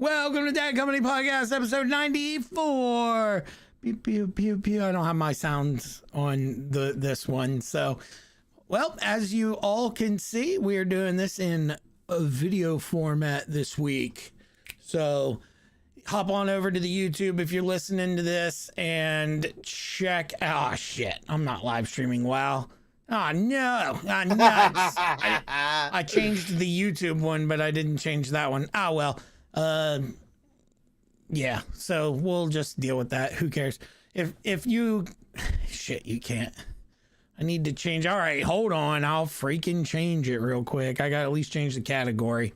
Welcome to Dad Company Podcast, episode 94. Pew, pew, pew, pew. I don't have my sounds on this one. So, well, as you all can see, we are doing this in a video format this week. So, hop on over to the YouTube if you're listening to this and check out. Oh, shit. I'm not live streaming. Wow. Oh, no. Oh, nuts. I changed the YouTube one, but I didn't change that one. Oh, well. Yeah, so we'll just deal with that. Who cares? If you shit, you can't. I need to change. All right, hold on. I'll freaking change it real quick. I got to at least change the category.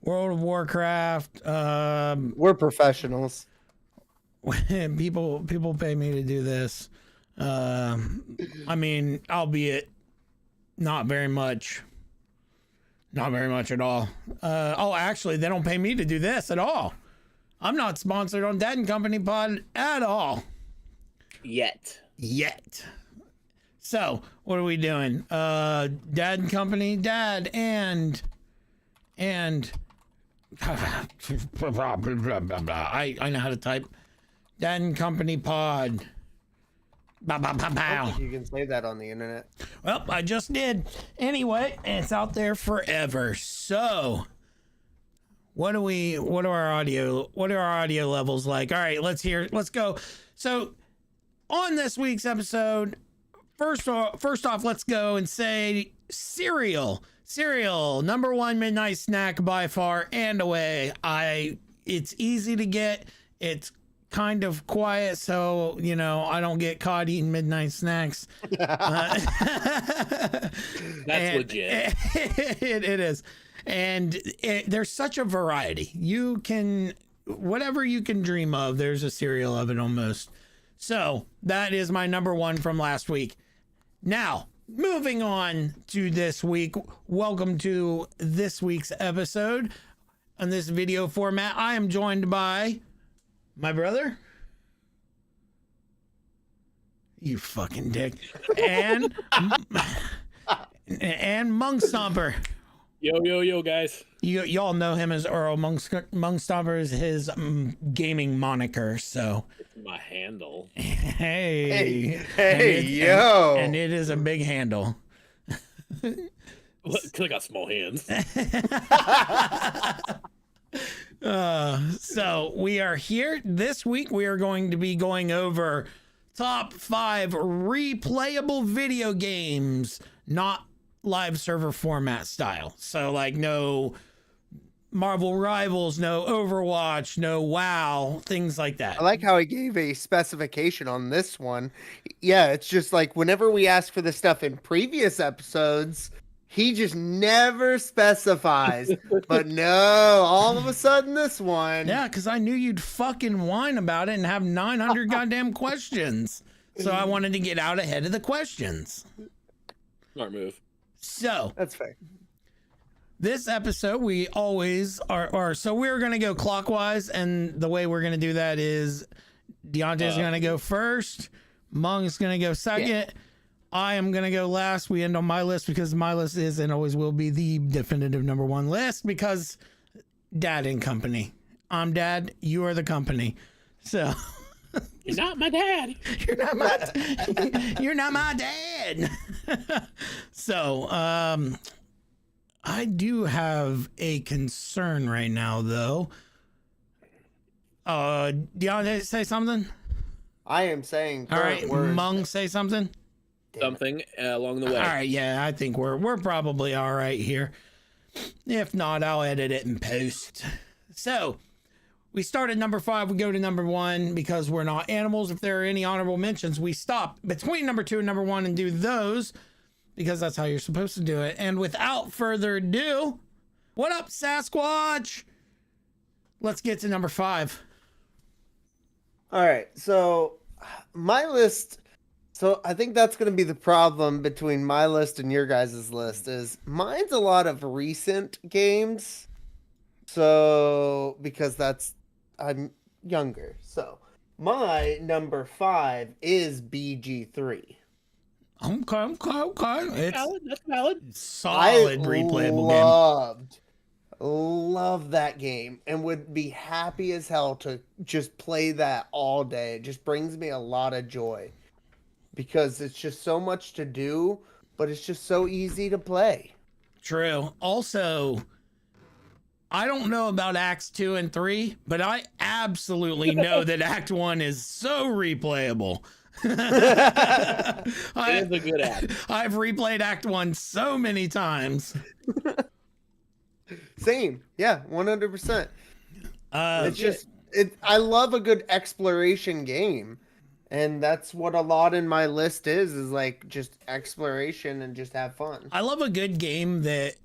World of Warcraft. We're professionals. People pay me to do this. I mean, albeit not very much. Not very much at all. Oh, actually, they don't pay me to do this at all. I'm not sponsored on Dad and Company Pod at all. Yet. So, what are we doing? Dad and Company, Dad and I know how to type. Dad and Company Pod. I don't think you can say that on the internet. Well, I just did. Anyway, it's out there forever. So, what are our audio levels like? All right, let's go. So, on this week's episode, first off, let's go and say cereal, number one midnight snack by far and away. It's easy to get. It's kind of quiet, so I don't get caught eating midnight snacks. That's legit. It is, and there's such a variety. Whatever you can dream of, there's a cereal of it almost. So that is my number one from last week. Now, moving on to this week. Welcome to this week's episode. On this video format, I am joined by my brother, you fucking dick, and Monk Stomper. Yo, guys. Y'all know him as Earl. Monk Stomper is his gaming moniker. So It's my handle. hey, yo, and it is a big handle. Because I got small hands. So we are here this week. We are going to be going over top 5 replayable video games, not live server format style. So like no Marvel Rivals, no Overwatch, no WoW, things like that. I like how he gave a specification on this one. Yeah, it's just like whenever we ask for this stuff in previous episodes, he just never specifies. But no, all of a sudden this one. Yeah, because I knew you'd fucking whine about it and have 900 goddamn questions. So I wanted to get out ahead of the questions. Smart move. So That's fair. this episode, we always are. So we're going to go clockwise. And the way we're going to do that is Deontay's going to go first. Monk's going to go second. Yeah. I am going to go last. We end on my list because my list is and always will be the definitive number one list because Dad and Company. I'm Dad. You are the company. So you're not my dad. You're not my dad. So, I do have a concern right now though. Deontay, say something? I am saying all right, Mung, say something? Something along the way. All right, yeah, I think we're probably all right here. If not, I'll edit it in post. So, we start at number 5, we go to number 1 because we're not animals. If there are any honorable mentions, we stop between number 2 and number 1 and do those because that's how you're supposed to do it. And without further ado, what up, Sasquatch? Let's get to number 5. All right, so my list. So I think that's going to be the problem between my list and your guys' list is mine's a lot of recent games. So because I'm younger. So my number 5 is BG3. Okay. It's valid. That's valid. Solid replayable game. love that game and would be happy as hell to just play that all day. It just brings me a lot of joy because it's just so much to do, but it's just so easy to play. True. Also, I don't know about Acts 2 and 3, but I absolutely know that Act 1 is so replayable. It is a good act. I've replayed Act 1 so many times. Same. Yeah, 100%. It's just I love a good exploration game. And that's what a lot in my list is like just exploration and just have fun. I love a good game that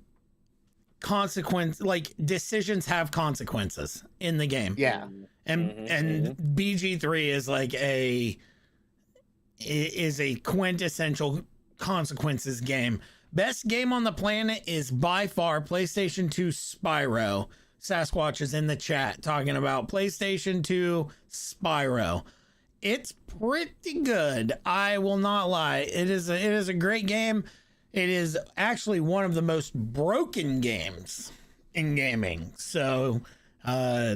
decisions have consequences in the game. Yeah. And BG3 is like a quintessential consequences game. Best game on the planet is by far PlayStation 2 Spyro. Sasquatch is in the chat talking about PlayStation 2 Spyro. It's pretty good. I will not lie. It is a great game. It is actually one of the most broken games in gaming. So I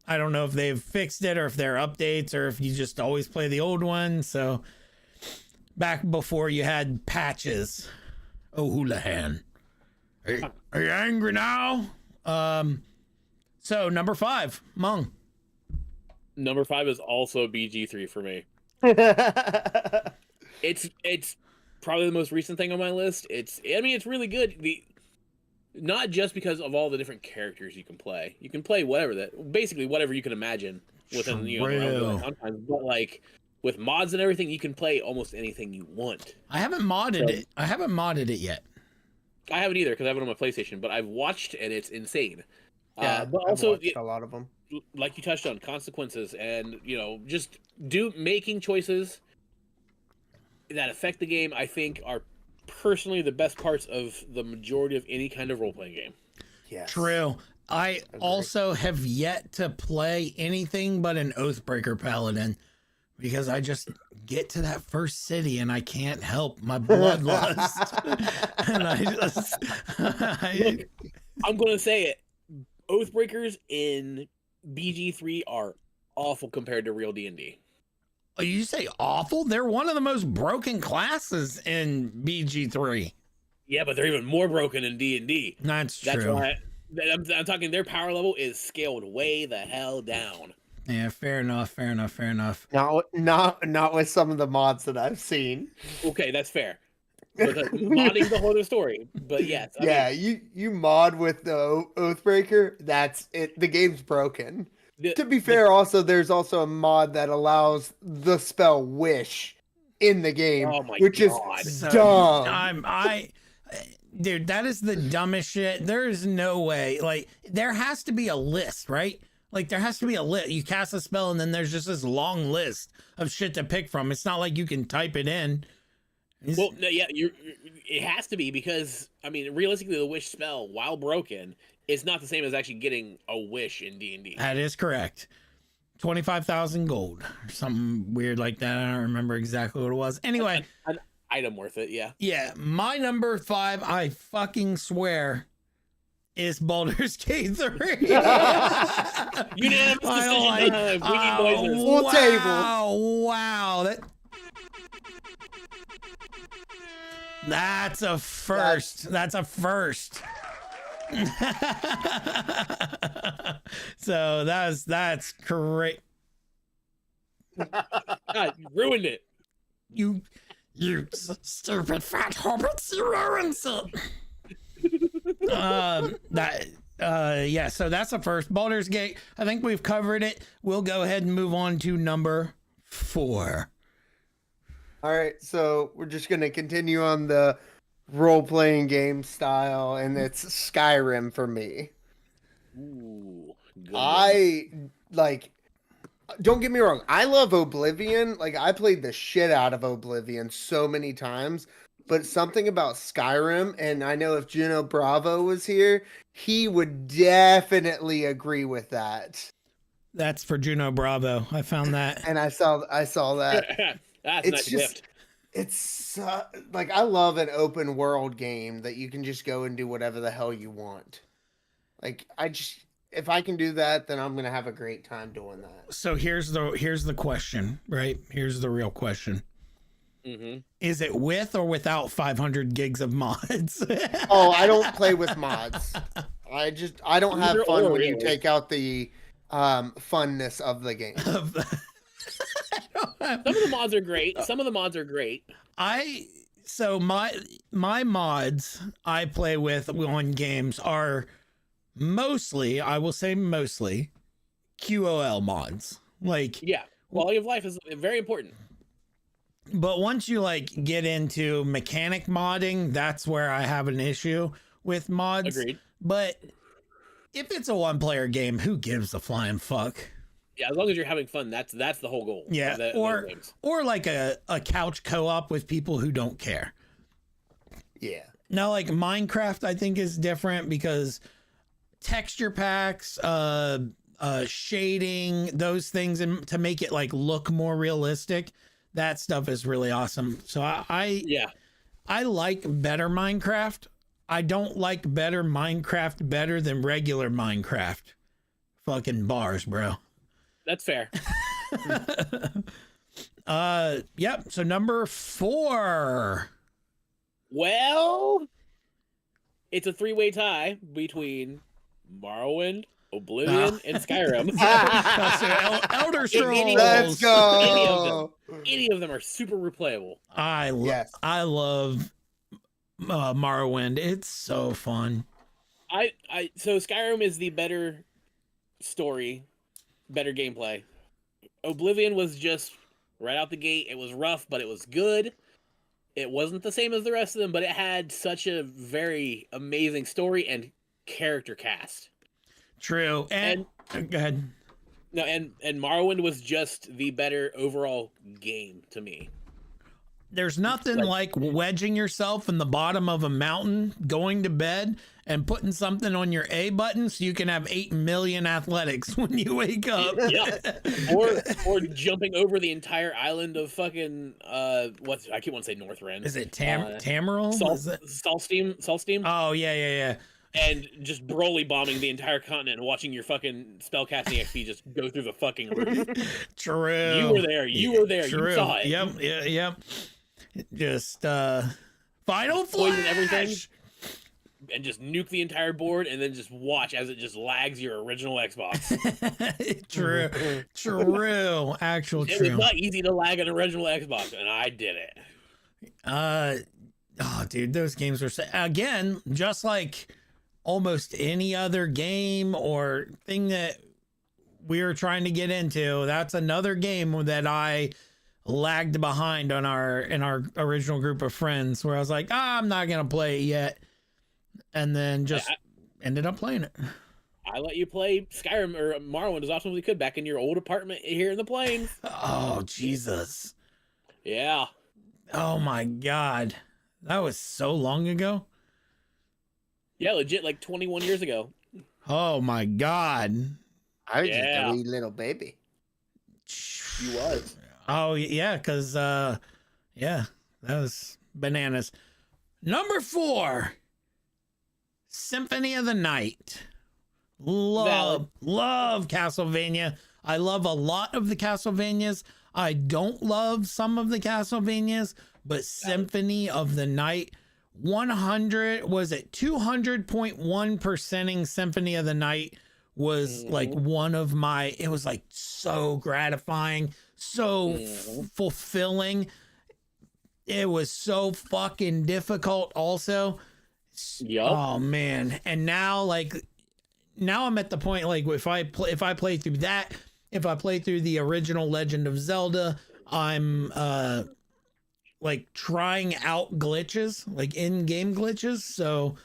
don't know if they've fixed it or if there are updates or if you just always play the old one. So back before you had patches. Oh, Houlihan. Are you angry now? So number 5, Mung. Number 5 is also BG3 for me. It's probably the most recent thing on my list. It's really good. Not just because of all the different characters you can play. You can play basically whatever you can imagine within the sometimes, but like with mods and everything, you can play almost anything you want. I haven't modded it. I haven't modded it yet. I haven't either because I have it on my PlayStation, but I've watched and it's insane. Yeah, but also I've watched a lot of them. Like you touched on, consequences and just making choices that affect the game, I think are personally the best parts of the majority of any kind of role-playing game. Yes. True. I also have yet to play anything but an Oathbreaker Paladin because I just get to that first city and I can't help my bloodlust. And Look, I'm going to say it. Oathbreakers in BG3 are awful compared to real D&D. Oh, you say awful? They're one of the most broken classes in BG3. Yeah, but they're even more broken in D&D. That's true. Why I'm talking their power level is scaled way the hell down. Yeah, fair enough. Not with some of the mods that I've seen. Okay, that's fair. But modding the whole other story. But yes. I mean, you mod with the Oathbreaker, that's it. The game's broken. To be fair, also there's also a mod that allows the spell Wish in the game, which is dumb. Dude, that is the dumbest shit. There is no way. Like, there has to be a list, right? Like, there has to be a list. You cast a spell, and then there's just this long list of shit to pick from. It's not like you can type it in. Well, no, yeah, it has to be because, I mean, realistically, the Wish spell, while broken, is not the same as actually getting a wish in D&D. That is correct. 25,000 gold or something weird like that. I don't remember exactly what it was. Anyway. An item worth it, yeah. Yeah, my number 5, I fucking swear, is Baldur's Gate 3. Unanimous decision time. Full table. Wow. That's a first. That's a first. So that's great. God, you ruined it. You stupid fat hobbits, you ruined it. Yeah, so that's the first. Baldur's Gate. I think we've covered it. We'll go ahead and move on to number 4. All right, so we're just gonna continue on the role-playing game style, and it's Skyrim for me. Ooh, don't get me wrong, I love Oblivion. Like, I played the shit out of Oblivion so many times, but something about Skyrim, and I know if Juno Bravo was here, he would definitely agree with that. That's for Juno Bravo. I found that. And I saw that. That's nice gift. It's like, I love an open world game that you can just go and do whatever the hell you want. Like if I can do that, then I'm gonna have a great time doing that. So here's the question, right? Here's the real question. Mm-hmm. Is it with or without 500 gigs of mods? Oh, I don't play with mods. I don't have Either fun or, when you really. take out the funness of the game. Some of the mods are great. Some of the mods are great. So my mods I play with on games are mostly, I will say mostly, QOL mods. Like, Yeah, quality of life is very important. but once you like get into mechanic modding, that's where I have an issue with mods. Agreed. But if it's a one-player game, who gives a flying fuck? Yeah, as long as you're having fun, that's the whole goal. Yeah, of the games. or like a couch co-op with people who don't care. Yeah. Now, like Minecraft, I think is different because texture packs, shading, those things, and to make it like look more realistic, that stuff is really awesome. So I like better Minecraft. I don't like better Minecraft better than regular Minecraft. Fucking bars, bro. That's fair. Yep. So number 4. Well, it's a 3-way tie between Morrowind, Oblivion, and Skyrim. Elder Scrolls. Let's go. Any of them are super replayable. I love Morrowind. It's so fun. So Skyrim is the better story, better gameplay. Oblivion was just right out the gate. It was rough, but it was good. It wasn't the same as the rest of them, but it had such a very amazing story and character cast. True. And go ahead. No, and Morrowind was just the better overall game to me. There's nothing like wedging yourself in the bottom of a mountain, going to bed, and putting something on your A button so you can have 8 million athletics when you wake up. Yeah. Or jumping over the entire island of fucking I keep wanting to say Northrend. Is it Tamriel? Saltsteam? Oh yeah. And just Broly bombing the entire continent and watching your fucking spellcasting XP just go through the fucking roof. True. You were there. You saw it. Yep. Just final Poison flash. everything. And just nuke the entire board and then just watch as it just lags your original Xbox. True. Actual It true. was not easy to lag an original Xbox, and I did it. Oh, dude, those games were again, just like almost any other game or thing that we were trying to get into. That's another game that I lagged behind in our original group of friends, where I was like, I'm not gonna play it yet, and then just ended up playing it. I let you play Skyrim or Morrowind as often as we could back in your old apartment here in the Plains. Oh Jesus! Yeah. Oh my God, that was so long ago. Yeah, legit, like 21 years ago. Oh my God. I was just a wee little baby. You was. Oh yeah, because that was bananas. Number 4, Symphony of the Night. Love Castlevania. I love a lot of the Castlevanias. I don't love some of the Castlevanias, but Symphony of the Night, 200.1%ing Symphony of the Night was like one of my, it was like so gratifying, so fulfilling. It was so fucking difficult also. Yep. Oh man. And now I'm at the point, like if I play through that, if I play through the original Legend of Zelda, I'm like trying out glitches, like in-game glitches. So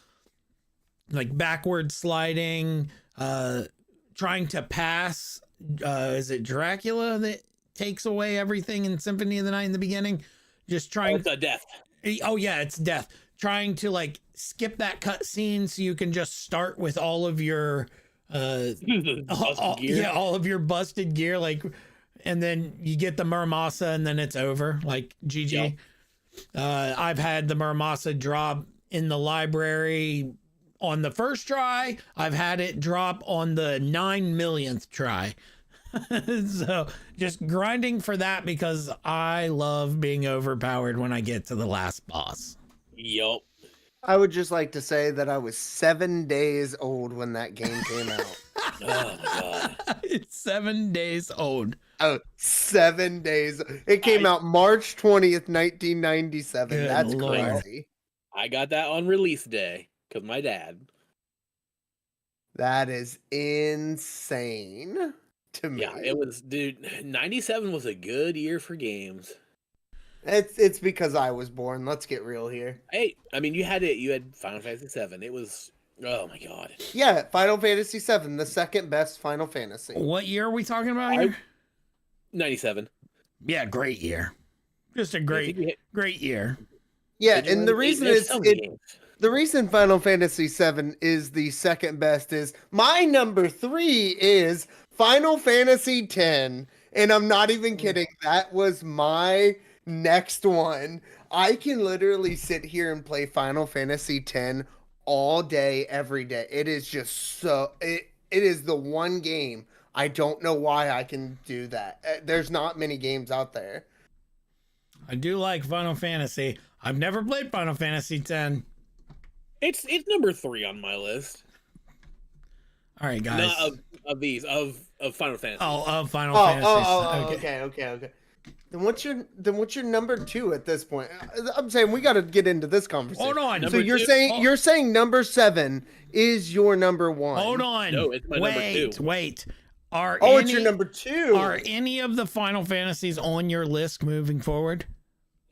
like backward sliding, trying to pass, is it Dracula that takes away everything in Symphony of the Night in the beginning? Just trying. It's a death. Oh yeah, it's death. Trying to like skip that cutscene so you can just start with all of your all of your busted gear, like, and then you get the Muramasa and then it's over, like GG. Yep. I've had the Muramasa drop in the library on the first try. I've had it drop on the 9 millionth try. So just grinding for that because I love being overpowered when I get to the last boss. Yup. I would just like to say that I was 7 days old when that game came out. Oh my god. It's 7 days old. Oh, 7 days. It came out March 20th, 1997. Good That's Lord. crazy. I got that on release day because my dad. That is insane to me. Yeah, it was, dude. 97 was a good year for games. It's because I was born. Let's get real here. Hey, I mean, you had it. You had Final Fantasy 7. It was, oh my god. Yeah, Final Fantasy VII, the second best Final Fantasy. What year are we talking about here? 97. Yeah, great year. Just a I think great we hit- year. Yeah, did you and the really- reason there's it's so many games. the reason Final Fantasy VII is the second best is my number 3 is Final Fantasy X, and I'm not even kidding. That was my next one. I can literally sit here and play Final Fantasy X all day, every day. It is just so it is the one game. I don't know why I can do that. There's not many games out there. I do like Final Fantasy. I've never played Final Fantasy X. It's number 3 on my list. All right, guys. Not of these of Final Fantasy. Oh, Final Fantasy. Okay. Then what's your number 2 at this point? I'm saying we got to get into this conversation. Hold on. So Number you're two- saying you're saying number 7 is your number 1. Hold on. No, it's my number 2. Wait. It's your number 2. Are any of the Final Fantasies on your list moving forward?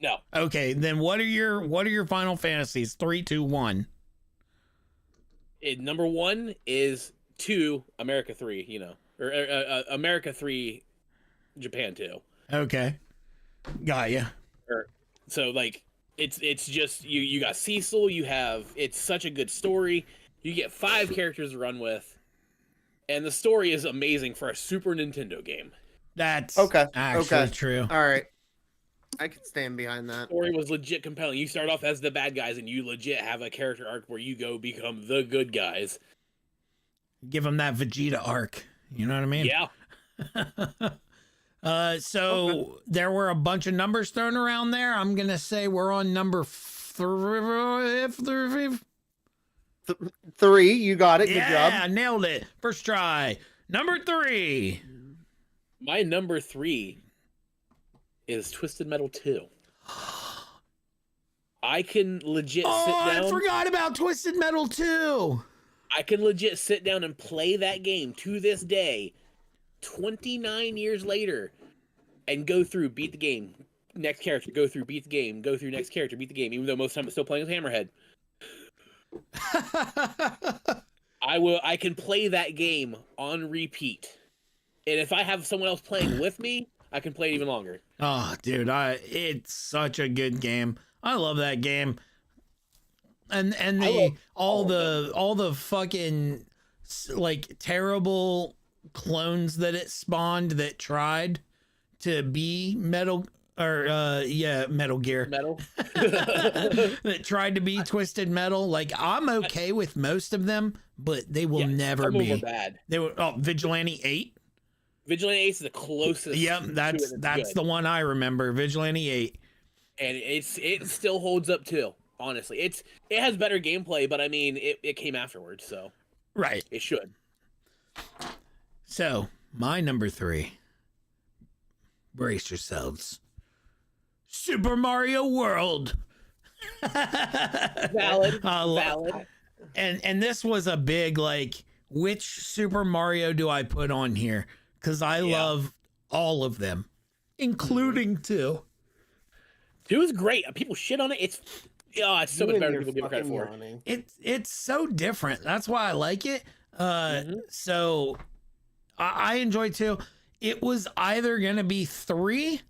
No. Okay, then what are your Final Fantasies? 3, 2, 1. Number 1 is 2 America 3, or America 3 Japan 2. Okay. Got ya. So like it's just you got Cecil, it's such a good story. You get 5 characters to run with, and the story is amazing for a Super Nintendo game. That's Okay. true. All right. I can stand behind that. Story was legit compelling. You start off as the bad guys, and you legit have a character arc where you go become the good guys. Give them that Vegeta arc. You know what I mean? Yeah. So there were a bunch of numbers thrown around there. I'm gonna say we're on number 3. 3, you got it. Good Yeah, job. nailed it. First try. Number 3. My number 3 is Twisted Metal 2. I can legit sit down. I forgot about Twisted Metal 2. I can legit sit down and play that game to this day, 29 years later, and go through, beat the game, next character, go through, beat the game, go through, next character, beat the game, even though most of the time I'm still playing with Hammerhead. I can play that game on repeat. And if I have someone else playing with me, I can play it even longer. Oh, dude, it's such a good game. I love that game. And all the fucking like terrible clones that it spawned that tried to be Metal Gear. Metal. That tried to be Twisted Metal. Like, I'm okay with most of them, but they will never some of them be were bad. They were Vigilante 8. Vigilante 8 is the closest. Yep, that's good. the one I remember. Vigilante 8. And it still holds up too. Honestly, it has better gameplay, but I mean, it came afterwards, so Right. it should. So, my number 3. Brace yourselves. Super Mario World. Valid. Valid. And this was a big, like, which Super Mario do I put on here? Because I love all of them, including 2. 2 is great. People shit on it. It's so much better than people give it credit for. It's so different. That's why I like it. So I enjoy 2. It was either gonna be 3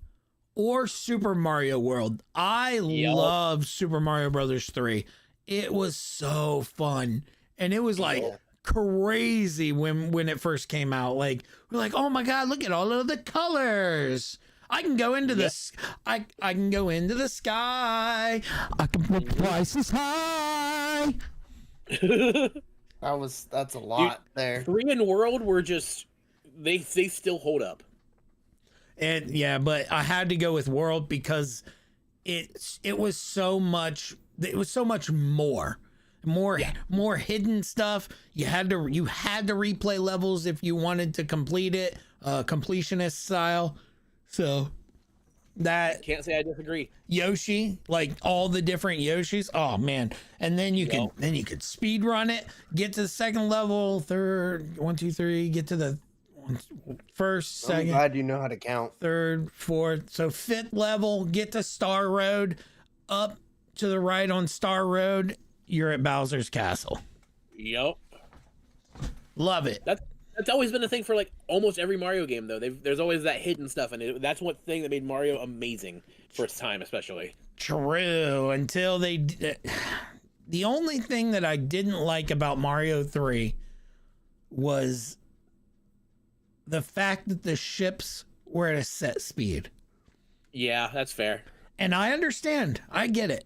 or Super Mario World. I love Super Mario Brothers 3. It was so fun, and it was like crazy when it first came out. Like, we're like, oh my god, look at all of the colors. I can go into this. I can go into the sky. I can put prices high. That's a lot there. 3 and World were just they still hold up. And yeah, but I had to go with World because it was so much. It was so much more hidden stuff. You had to replay levels if you wanted to complete it, completionist style. So that Can't say I disagree. Yoshi, like all the different Yoshis. Oh man. And then you could speed run it, get to the second level, third, 1, 2, 3, get to the first, second. I'm glad you know how to count. Third, fourth. So fifth level, get to Star Road, up to the right on Star Road, you're at Bowser's Castle. Yep. Love it. That's always been a thing for like almost every Mario game, though. There's always that hidden stuff, and that's one thing that made Mario amazing for its time, especially. True. Until they, the only thing that I didn't like about Mario 3 was the fact that the ships were at a set speed. Yeah, that's fair. And I understand. I get it.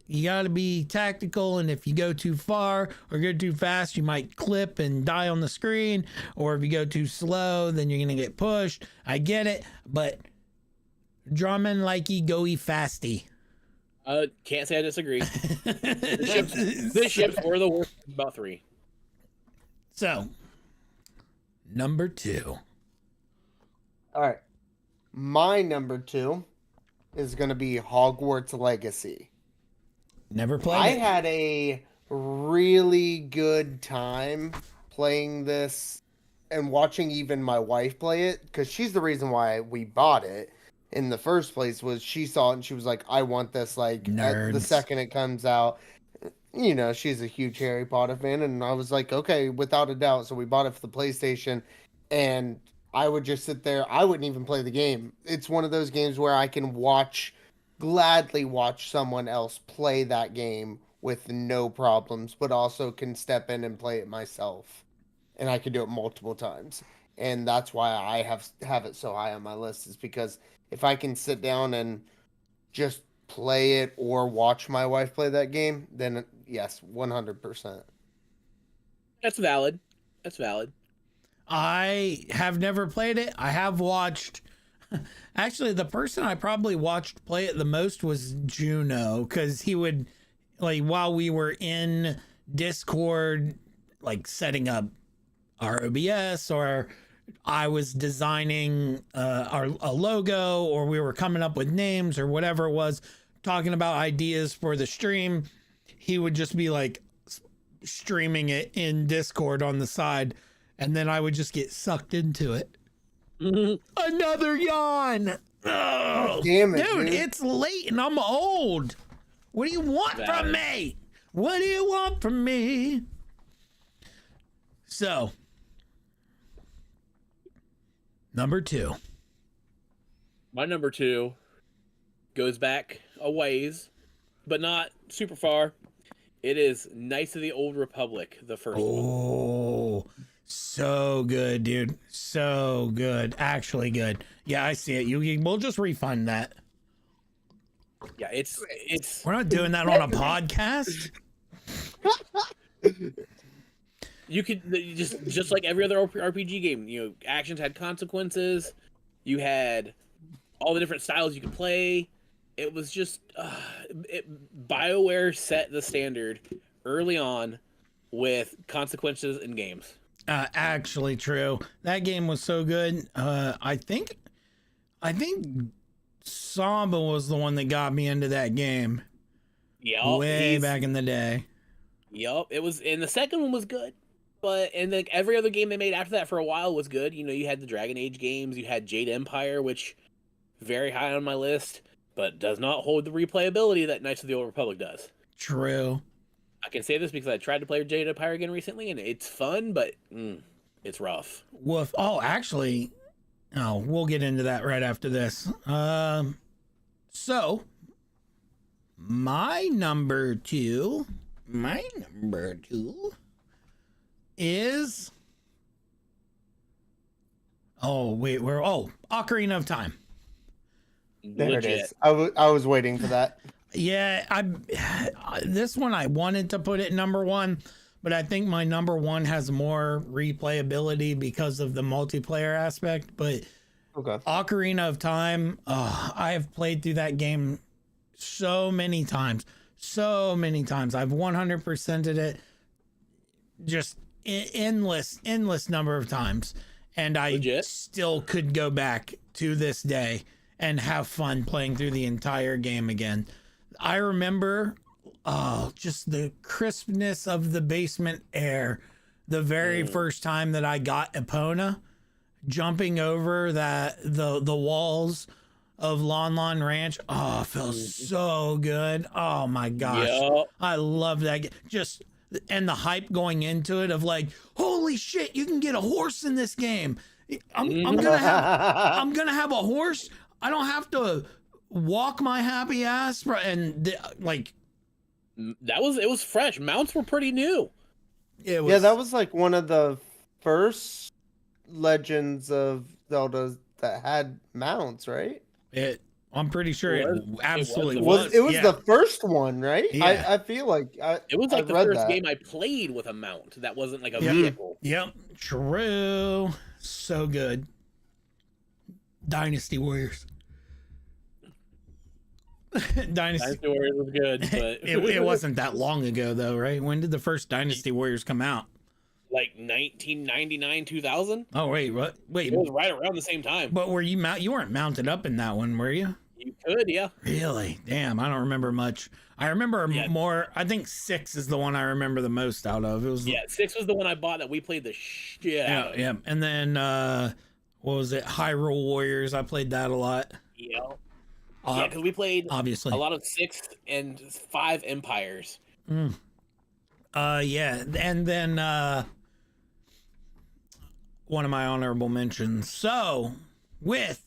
You got to be tactical, and if you go too far or go too fast, you might clip and die on the screen, or if you go too slow, then you're going to get pushed. I get it, but drumming likey, goey fasty. Can't say I disagree. The ships were the worst about 3. So, number 2. All right. My number 2 is going to be Hogwarts Legacy. Never played I it. had a really good time playing this and watching even my wife play it, because she's the reason why we bought it in the first place. Was she saw it and she was like, I want this, like, at the second it comes out. You know, she's a huge Harry Potter fan, and I was like, okay, without a doubt. So we bought it for the PlayStation, and I would just sit there. I wouldn't even play the game. It's one of those games where I can gladly watch someone else play that game with no problems, but also can step in and play it myself. And I can do it multiple times. And that's why I have it so high on my list, is because if I can sit down and just play it or watch my wife play that game, then yes, 100%. That's valid. I have never played it. I have watched. Actually, the person I probably watched play it the most was Juno, because he would, like, while we were in Discord, like setting up our OBS, or I was designing a logo, or we were coming up with names or whatever it was, talking about ideas for the stream, he would just be like streaming it in Discord on the side, and then I would just get sucked into it. Another yawn. Oh, damn it, dude, it's late and I'm old. What do you want from me? What do you want from me? So, number 2. My number 2 goes back a ways, but not super far. It is Knights of the Old Republic, the first one. Oh, so good, dude. So good. Actually good. Yeah, I see it. We'll just refund that. Yeah, it's. We're not doing that on a podcast. You could just like every other RPG game. You know, actions had consequences. You had all the different styles you could play. It was just BioWare set the standard early on with consequences in games. Actually true. That game was so good. I think Samba was the one that got me into that game. Yeah, way back in the day. Yep, it was, and the second one was good, and like every other game they made after that for a while was good. You know, you had the Dragon Age games, you had Jade Empire, which very high on my list, but does not hold the replayability that Knights of the Old Republic does. True. I can say this because I tried to play Jade Empire again recently, and it's fun, but it's rough. Woof. Oh, actually, we'll get into that right after this. So, my number two is... Ocarina of Time. There it is. I was waiting for that. Yeah, this one I wanted to put it number one, but I think my number one has more replayability because of the multiplayer aspect. But Okay. Ocarina of Time, I have played through that game so many times. So many times. I've 100%ed it just endless number of times. And I Legit. still could go back to this day and have fun playing through the entire game again. I remember just the crispness of the basement air the very first time that I got Epona, jumping over the walls of Lon Lon Ranch. Oh, it felt so good. Oh my gosh. Yep. I love that. Just and the hype going into it of like, holy shit, you can get a horse in this game. I'm gonna have a horse. I don't have to walk my happy ass like It was fresh. Mounts were pretty new. it was. Yeah, that was like one of the first Legends of Zelda that had mounts, right? I'm pretty sure it absolutely was. It was yeah. the first one, right? Yeah. I feel like It was like I've the read first that. game I played with a mount that wasn't like a Yep. vehicle. Yep, true. So good. Dynasty Warriors. Dynasty Warriors was good, but it wasn't that long ago though, right? When did the first Dynasty Warriors come out? like 1999, 2000. Oh wait, what? Wait, It was right around the same time. but were you you weren't mounted up in that one, were you? You could, yeah. Really? Damn, I don't remember much. I remember more. I think 6 is the one I remember the most out of. It was 6 was the one I bought that we played the shit out of. yeah. And then what was it? Hyrule Warriors. I played that a lot. Yeah, because we played Obviously. a lot of 6 and 5 Empires. Yeah, and then one of my honorable mentions. So, with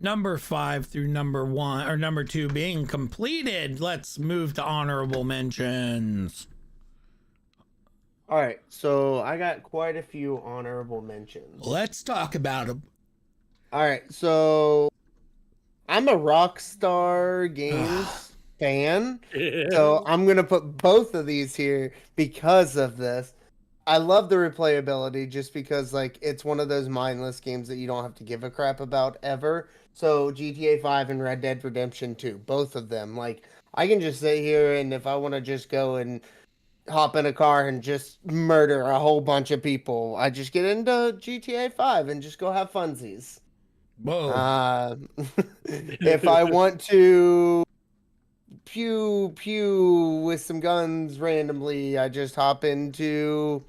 number 5 through number 1 or number 2 being completed, let's move to honorable mentions. All right, so I got quite a few honorable mentions. Let's talk about them. All right, so I'm a Rockstar Games fan, so I'm gonna put both of these here because of this. I love the replayability just because like it's one of those mindless games that you don't have to give a crap about ever. So GTA 5 and Red Dead Redemption 2, both of them. Like I can just sit here and if I want to just go and hop in a car and just murder a whole bunch of people, I just get into GTA 5 and just go have funsies. Whoa. If I want to pew pew with some guns randomly, I just hop into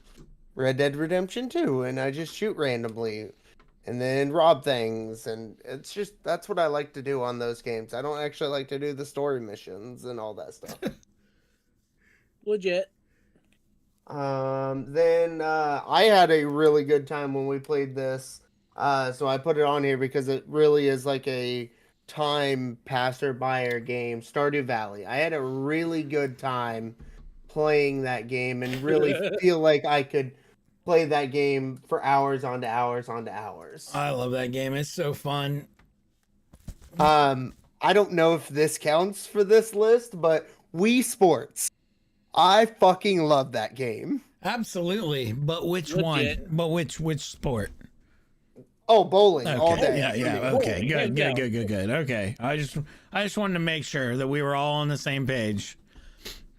Red Dead Redemption 2 and I just shoot randomly and then rob things, and it's just that's what I like to do on those games. I don't actually like to do the story missions and all that stuff. Legit. Then I had a really good time when we played this. So I put it on here because it really is like a time passer-by game, Stardew Valley. I had a really good time playing that game and really feel like I could play that game for hours onto hours onto hours. I love that game. It's so fun. I don't know if this counts for this list, but Wii Sports. I fucking love that game. Absolutely. But which Legit. one? But which sport? Oh, bowling Okay. all day. Yeah. Oh, Okay. hands down. Good. Okay. I just wanted to make sure that we were all on the same page.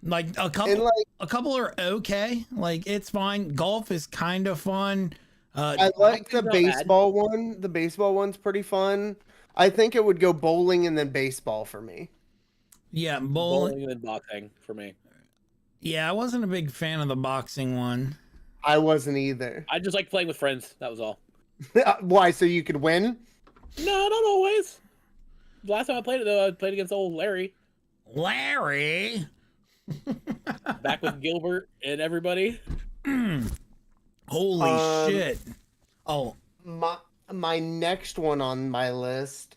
Like a couple are okay. Like it's fine. Golf is kind of fun. I like the not bad. baseball one. The baseball one's pretty fun. I think it would go bowling and then baseball for me. Yeah, bowling. Bowling and boxing for me. Yeah, I wasn't a big fan of the boxing one. I wasn't either. I just like playing with friends. That was all. Why? So you could win? No, not always. Last time I played it though, I played against old Larry. Larry. Back with Gilbert and everybody. Holy shit. Oh, My next one on my list,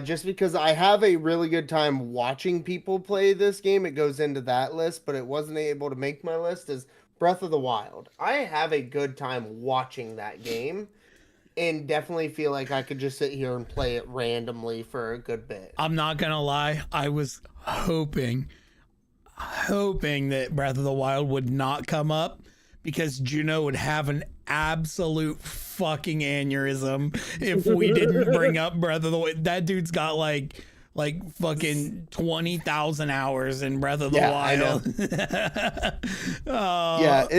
just because I have a really good time watching people play this game, it goes into that list, but it wasn't able to make my list, is Breath of the Wild. I have a good time watching that game. and definitely feel like I could just sit here and play it randomly for a good bit. I'm not gonna lie, I was hoping that Breath of the Wild would not come up because Juno would have an absolute fucking aneurysm if we didn't bring up Breath of the Wild. That dude's got like fucking 20,000 hours in Breath of the Wild. Yeah,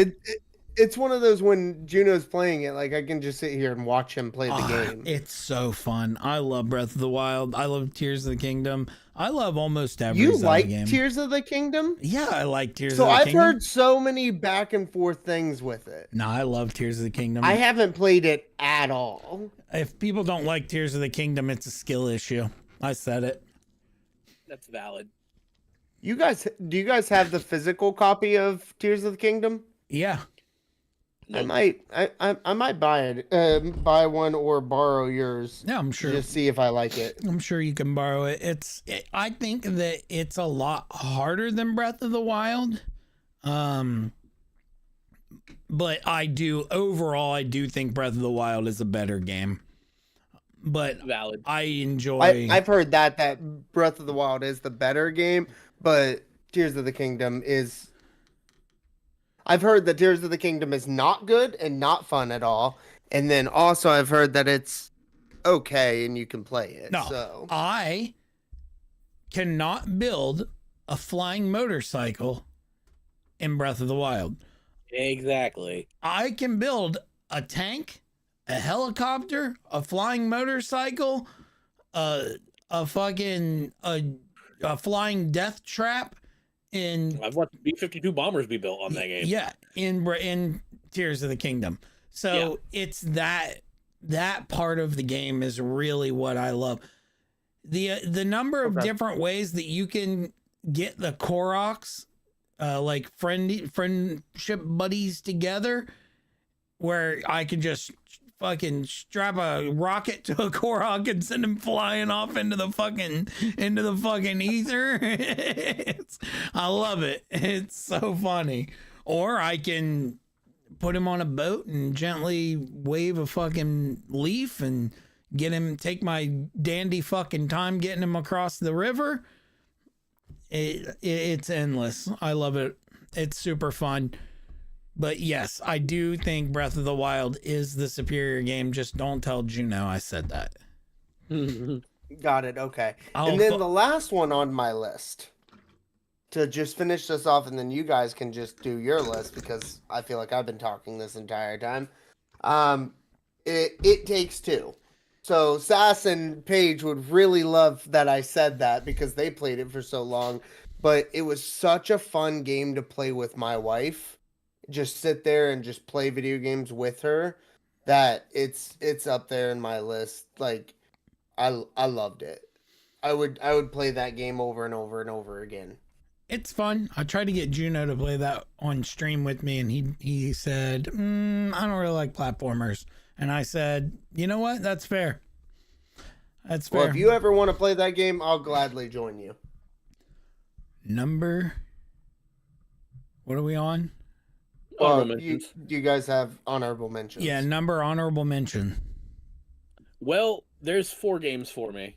it's one of those when Juno's playing it, like I can just sit here and watch him play the game. It's so fun. I love Breath of the Wild. I love Tears of the Kingdom. I love almost every You Zelda like game. Tears of the Kingdom? Yeah, I like Tears of So the I've Kingdom. heard so many back and forth things with it. No, I love Tears of the Kingdom. I haven't played it at all. If people don't like Tears of the Kingdom, it's a skill issue. I said it. That's valid. Do you guys have the physical copy of Tears of the Kingdom? Yeah. No. I might buy it, buy one or borrow yours. Yeah, I'm sure. Just see if I like it. I'm sure you can borrow it. I think that it's a lot harder than Breath of the Wild. But I do think Breath of the Wild is a better game. But Valid. I enjoy. I've heard that Breath of the Wild is the better game, but Tears of the Kingdom is. I've heard that Tears of the Kingdom is not good and not fun at all, and then also I've heard that it's okay and you can play it. No, So I cannot build a flying motorcycle in Breath of the Wild. Exactly. I can build a tank, a helicopter, a flying motorcycle, a flying death trap in I've watched B-52 bombers be built on that game. Yeah, in Tears of the Kingdom. So it's that part of the game is really what I love. The number of different ways that you can get the Koroks, like friendship buddies together, where I can just fucking strap a rocket to a Korok and send him flying off into the fucking ether. I love it. It's so funny. Or I can put him on a boat and gently wave a fucking leaf and take my dandy fucking time getting him across the river. It's endless. I love it. It's super fun. But yes, I do think Breath of the Wild is the superior game. Just don't tell Juno I said that. got it. Okay. And then the last one on my list, to just finish this off, and then you guys can just do your list because I feel like I've been talking this entire time. It Takes Two. So Sass and Paige would really love that I said that because they played it for so long. But it was such a fun game to play with my wife. Just sit there and just play video games with her. That it's up there in my list. Like I loved it. I would play that game over and over and over again. It's fun. I tried to get Juno to play that on stream with me, and he said, I don't really like platformers. And I said, you know what? That's fair. That's fair. Well, if you ever want to play that game, I'll gladly join you. What are we on? You guys have honorable mentions. Yeah, honorable mention. Well, there's 4 games for me.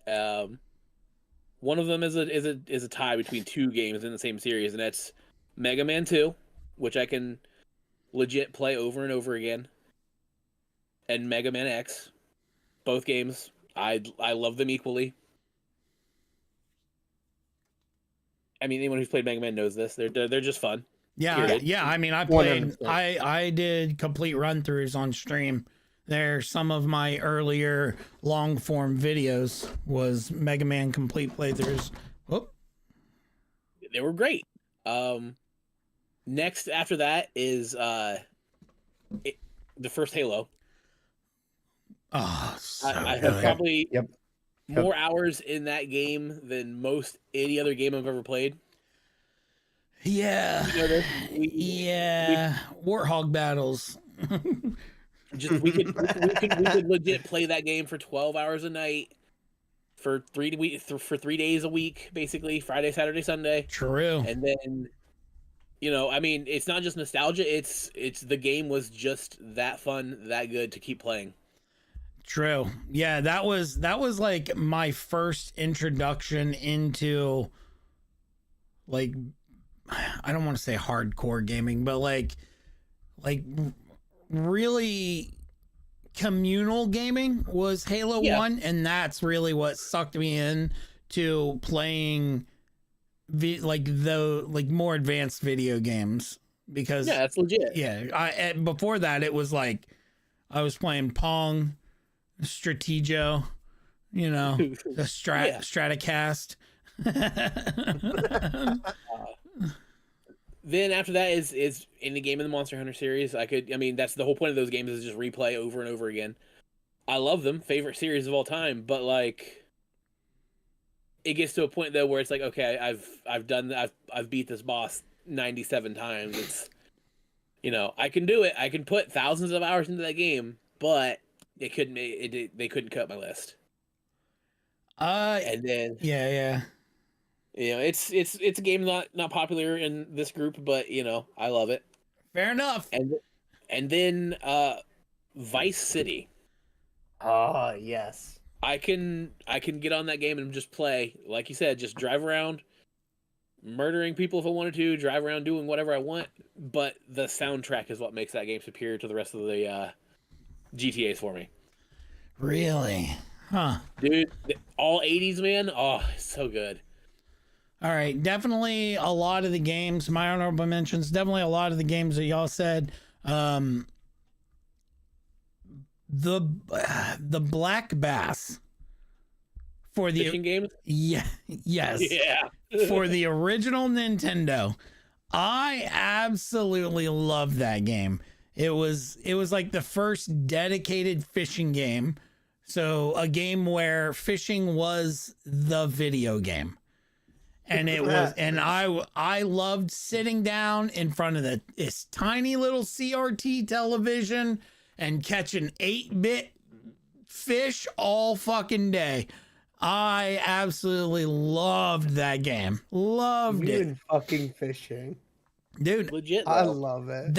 One of them is a tie between 2 games in the same series, and that's Mega Man 2, which I can legit play over and over again, and Mega Man X. Both games, I love them equally. I mean, anyone who's played Mega Man knows this. They're just fun. Yeah. I mean, I did complete run-throughs on stream. They're some of my earlier long-form videos was Mega Man complete playthroughs. Whoop. They were great. Next after that is the first Halo. Oh, so I good. have probably Yep. more hours in that game than most any other game I've ever played. Yeah. You know this? Warthog battles. We could legit play that game for 12 hours a night for 3 days a week, basically Friday, Saturday, Sunday. True. And then, I mean, it's not just nostalgia. It's the game was just that fun, that good to keep playing. True. Yeah, that was like my first introduction into like I don't want to say hardcore gaming, but like really communal gaming was Halo 1, and that's really what sucked me in to playing more advanced video games, because that's legit. Yeah, before that it was like I was playing Pong, Strategio, the Stratocast. Then after that is any game in the Monster Hunter series. That's the whole point of those games, is just replay over and over again. I love them, favorite series of all time, but like it gets to a point though where it's like, okay, I've beat this boss 97 times. It's I can do it. I can put thousands of hours into that game, but they couldn't cut my list. And then it's a game not popular in this group, but I love it. Fair enough. And then Vice City. Oh yes. I can get on that game and just play, like you said, just drive around, murdering people if I wanted to, drive around doing whatever I want. But the soundtrack is what makes that game superior to the rest of the GTAs for me. Really? Huh. Dude, all 80s, man. Oh, it's so good. All right, definitely a lot of the games, my honorable mentions, definitely a lot of the games that y'all said. The Black Bass for the fishing games? Yes. Yeah. For the original Nintendo. I absolutely loved that game. It was like the first dedicated fishing game. So a game where fishing was the video game. And it was, and I loved sitting down in front of this tiny little CRT television and catching 8-bit fish all fucking day. I absolutely loved that game. Loved it. Even fucking fishing. Dude, legit. Though. I love it.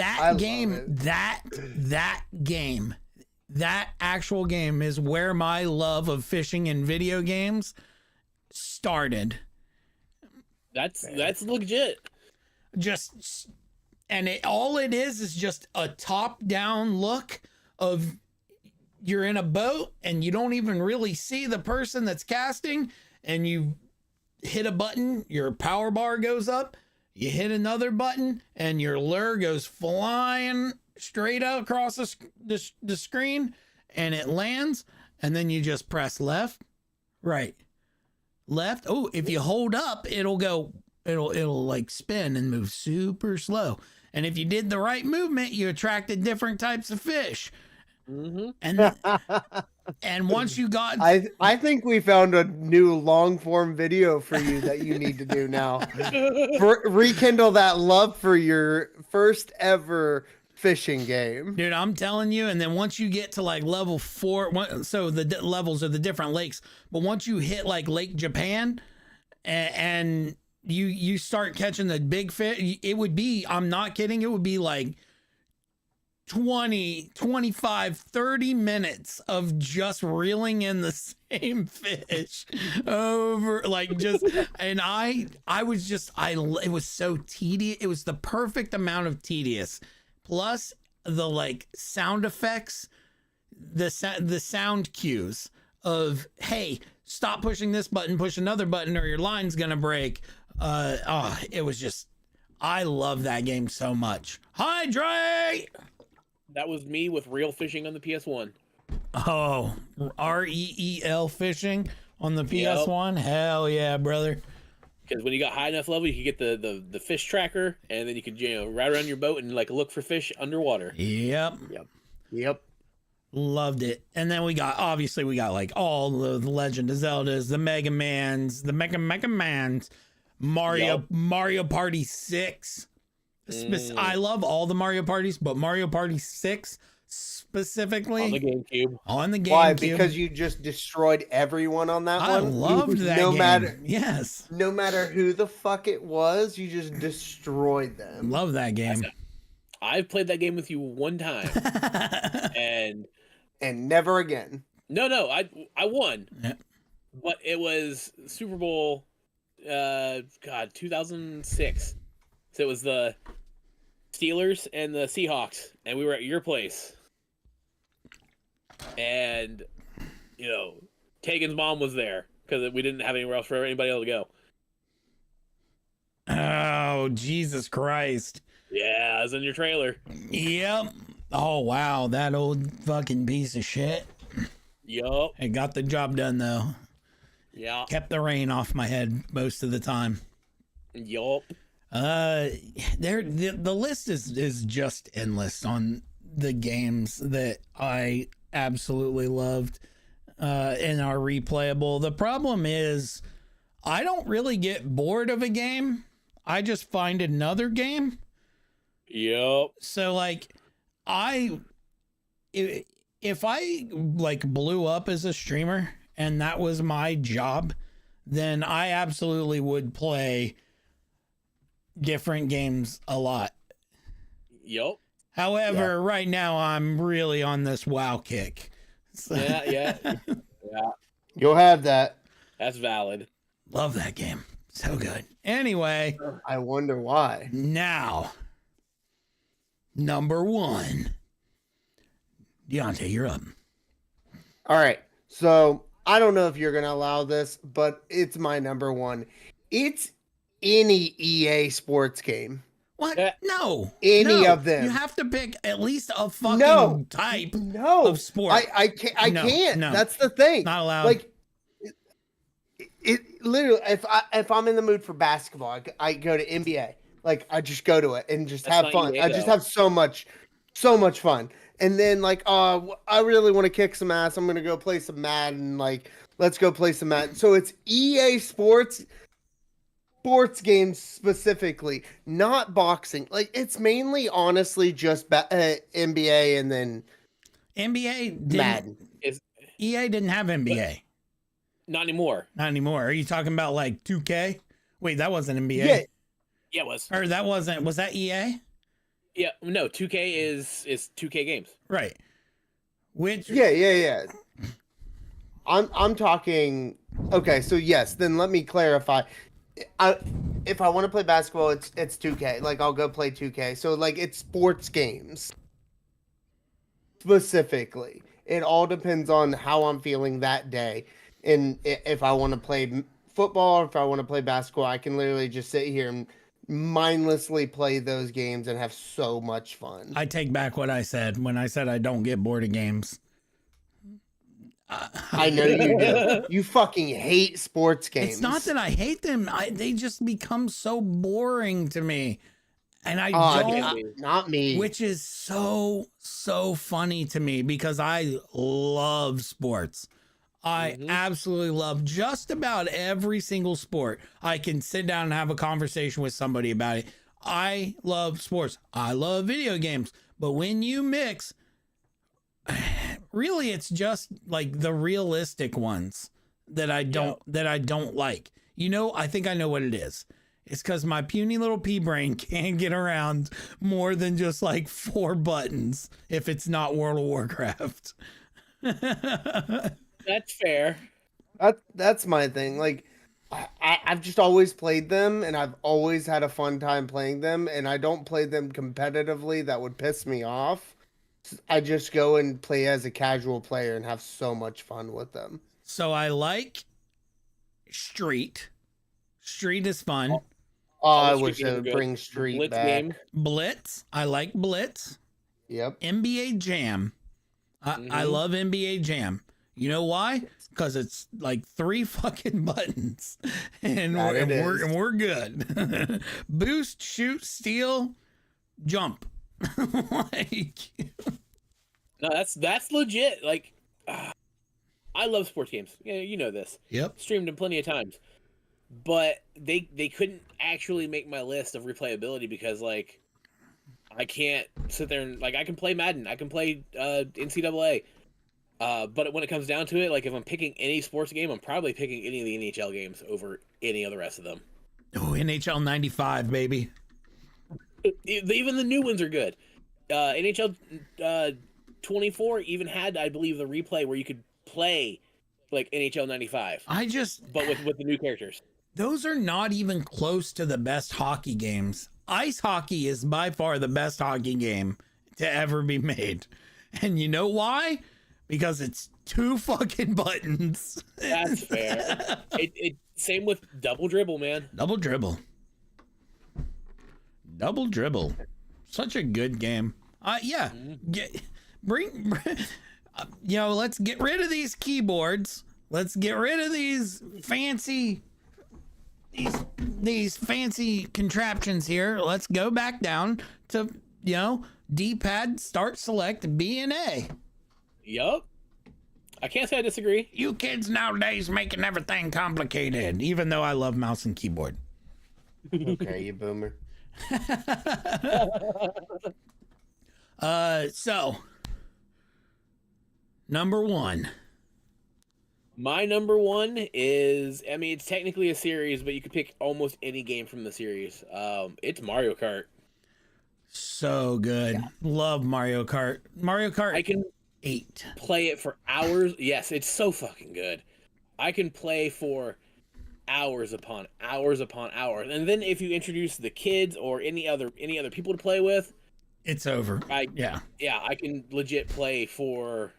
That actual game is where my love of fishing in video games started. That's legit. All it is just a top-down look of you're in a boat and you don't even really see the person that's casting, and you hit a button, your power bar goes up, you hit another button, and your lure goes flying straight out across the screen, and it lands, and then you just press left, right, left. Oh, if you hold up, it'll like spin and move super slow. And if you did the right movement, you attracted different types of fish. Mm-hmm. And once you got, I think we found a new long form video for you that you need to do now. Rekindle that love for your first ever fishing game, dude. I'm telling you. And then once you get to like level 4, so the levels are the different lakes. But once you hit like Lake Japan, and you start catching the big fish, it would be, I'm not kidding, it would be like 20, 25, 30 minutes of just reeling in the same fish over, like, just, and it was so tedious. It was the perfect amount of tedious. Plus the like sound effects, the sound cues of, hey, stop pushing this button, push another button or your line's gonna break. It was just, I love that game so much. Hydrate! That was me with real fishing on the PS1. Oh, REEL fishing on the PS1? Hell yeah, brother. Because when you got high enough level, you could get the fish tracker, and then you could ride around your boat and like look for fish underwater. Yep. Loved it. And then we got like all the Legend of Zeldas, the Mega Mans, the Mega Mans, Mario Party 6. I love all the Mario Parties, but Mario Party 6 specifically on the GameCube. Why? Because you just destroyed everyone on that one. I loved that game. No matter who the fuck it was, you just destroyed them. Love that game. I've played that game with you one time, and never again. No, I won, Yeah. but it was Super Bowl, 2006. So it was the Steelers and the Seahawks, and we were at your place, and Tegan's mom was there because we didn't have anywhere else for anybody else to go. Oh, Jesus Christ. Yeah, it was in your trailer. Yep. Oh, wow. That old fucking piece of shit. Yup. It got the job done, though. Yeah. Kept the rain off my head most of the time. Yup. The list is just endless on the games that I absolutely loved and are replayable. The problem is I don't really get bored of a game. I just find another game. Yup. So like if I like blew up as a streamer and that was my job, then I absolutely would play different games a lot. Yup. However, right now I'm really on this WoW kick. So, Yeah. You'll have that. That's valid. love that game. So good. Anyway, I wonder why. now number 1. Deontay, you're up. All right. So I don't know if you're going to allow this, but it's my number 1. It's any EA sports game. What? Yeah. No. Any No. of them. You have to pick at least a fucking No. type No. of sport. I can't. I No, can't. no. That's the thing. Not allowed. Like it literally. If I'm in the mood for basketball, I go to NBA. Like I just go to it and just That's have not fun. EA I just though. have so much fun. And then like, I really want to kick some ass. I'm gonna go play some Madden. Like, let's go play some Madden. So it's EA sports games specifically, not boxing. Like it's mainly honestly just NBA and then NBA didn't. Madden. EA didn't have NBA. Not anymore. Not anymore. Are you talking about like 2K? Wait, that wasn't NBA. Yeah. Yeah, it was. Or that wasn't. Was that EA? Yeah, no. 2K is 2K games. Right. Which? Yeah. I'm talking. Okay, so yes. Then let me clarify. If I want to play basketball, it's 2K. Like I'll go play 2K. So like it's sports games specifically. It all depends on how I'm feeling that day, and if I want to play football or if I want to play basketball, I can literally just sit here and mindlessly play those games and have so much fun. I take back what I said when I said I don't get bored of games. I know you do. You fucking hate sports games. It's not that I hate them. They just become so boring to me. And I don't, not me. which is so funny to me because I love sports. I absolutely love just about every single sport. I can sit down and have a conversation with somebody about it. I love sports. I love video games. But when you mix, really it's just like the realistic ones that I don't like. You know, I think I know what it is. It's because my puny little pea brain can't get around more than just like 4 buttons if it's not World of Warcraft. That's fair. That's my thing. Like, I've just always played them, and I've always had a fun time playing them, and I don't play them competitively. That would piss me off. I just go and play as a casual player and have so much fun with them. So I like Street. Street is fun. I Street wish games they are would good. bring Street Blitz back. game. Blitz. I like Blitz. Yep. NBA Jam. I love NBA Jam. You know why? Because it's like 3 fucking buttons, and we're good. Boost, shoot, steal, jump. Like, No, that's legit. Like, I love sports games. Yeah, you know this. yep. Streamed them plenty of times, but they couldn't actually make my list of replayability because like I can't sit there and like I can play Madden, I can play NCAA. But when it comes down to it, like if I'm picking any sports game, I'm probably picking any of the NHL games over any of the rest of them. Oh, NHL 95, baby. Even the new ones are good. NHL 24 even had, I believe, the replay where you could play like NHL 95, but with the new characters. Those are not even close to the best hockey games. Ice hockey is by far the best hockey game to ever be made. And you know why? Because it's 2 fucking buttons. That's fair. Same with Double Dribble, man. Double Dribble. Double Dribble. Such a good game. Yeah. Let's get rid of these keyboards. Let's get rid of these fancy contraptions here. Let's go back down to, D-pad, start, select, B and A. Yup. I can't say I disagree. You kids nowadays making everything complicated, even though I love mouse and keyboard. Okay, you boomer. So number 1. My number 1 is, it's technically a series, but you could pick almost any game from the series. It's Mario Kart. So good. Yeah. Love Mario Kart. Mario Kart. I can 8. Play it for hours. Yes, it's so fucking good. I can play for hours upon hours upon hours. And then if you introduce the kids or any other people to play with, it's over. Yeah, I can legit play for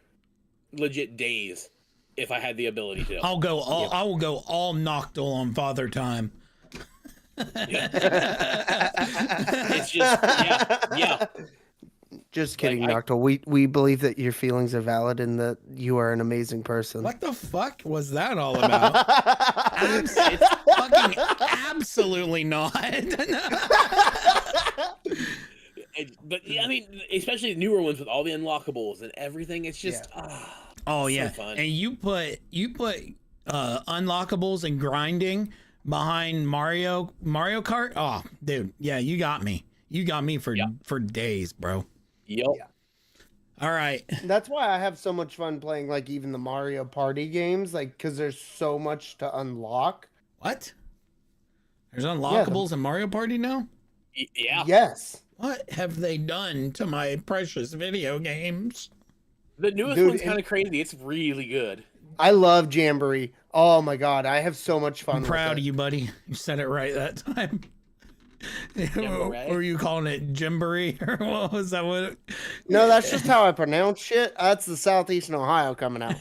legit days if I had the ability to. I will go all Noctil on Father Time. It's just yeah. Just kidding, Noctil. We believe that your feelings are valid and that you are an amazing person. What the fuck was that all about? It's fucking absolutely not. But especially the newer ones with all the unlockables and everything. It's just so fun. And you put unlockables and grinding behind Mario Kart. Oh, dude, yeah, you got me. You got me for days, bro. Yep. Yeah. All right. That's why I have so much fun playing like even the Mario Party games, like because there's so much to unlock. What? There's unlockables in Mario Party now? Yeah. Yes. What have they done to my precious video games? The newest one's kind of crazy. It's really good. I love Jamboree. Oh my god, I have so much fun. I'm proud of you, buddy. You said it right that time. Or were you calling it Jamboree? Or what was that? No, that's just how I pronounce shit. That's the Southeastern Ohio coming out.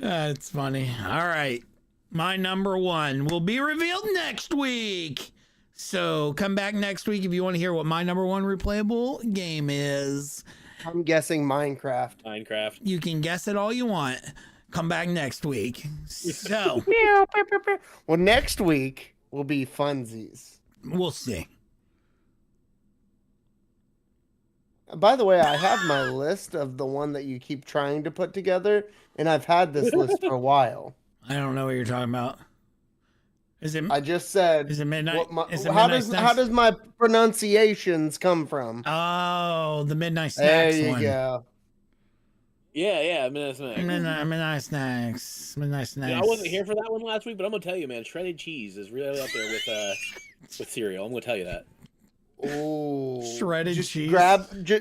That's funny. All right. My number 1 will be revealed next week. So come back next week if you want to hear what my number 1 replayable game is. I'm guessing Minecraft. You can guess it all you want. Come back next week. So. Well, next week will be funsies. We'll see. By the way, I have my list of the one that you keep trying to put together, and I've had this list for a while. I don't know what you're talking about. Is it? I just said. Is it midnight? How does my pronunciations come from? Oh, the midnight snacks one. There you go. Yeah, midnight snacks. Midnight snacks. Midnight snacks. Yeah, I wasn't here for that one last week, but I'm gonna tell you, man, shredded cheese is really up there with cereal. I'm gonna tell you that. Oh, shredded cheese.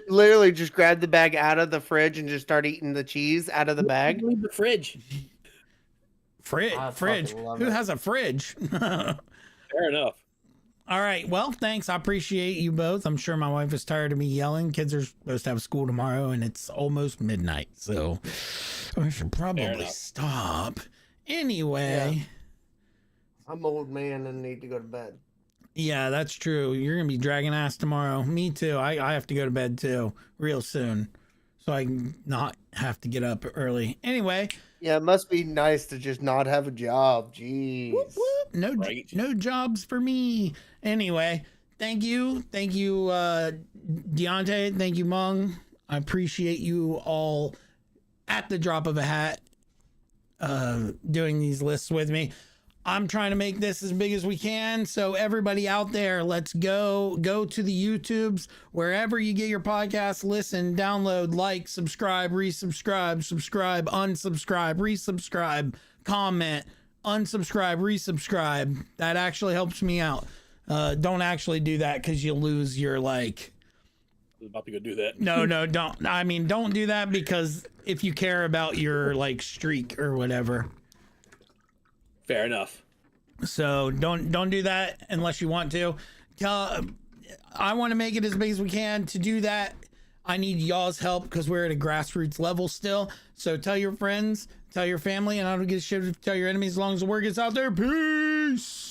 Literally just grab the bag out of the fridge and just start eating the cheese out of the bag. Leave the fridge. Fridge. Who has a fridge? Fair enough. All right. Well, thanks. I appreciate you both. I'm sure my wife is tired of me yelling. Kids are supposed to have school tomorrow, and it's almost midnight, so I should probably stop. Anyway. I'm an old man and need to go to bed. Yeah, that's true. You're going to be dragging ass tomorrow. Me too. I have to go to bed too real soon, so I can not have to get up early. Anyway. Yeah, it must be nice to just not have a job. Jeez. Whoop, whoop. No jobs for me. Anyway, thank you. Thank you, Deontay. Thank you, Mung. I appreciate you all at the drop of a hat doing these lists with me. I'm trying to make this as big as we can. So everybody out there, let's go to the YouTubes, wherever you get your podcasts, listen, download, like, subscribe, resubscribe, subscribe, unsubscribe, resubscribe, comment, unsubscribe, resubscribe. That actually helps me out. Don't actually do that because you'll lose your like. I was about to go do that. No, don't. I mean, don't do that because if you care about your like streak or whatever. Fair enough. So don't do that unless you want to. I want to make it as big as we can. To do that, I need y'all's help because we're at a grassroots level still. So tell your friends, tell your family, and I don't give a shit if you tell your enemies as long as the word gets out there. Peace.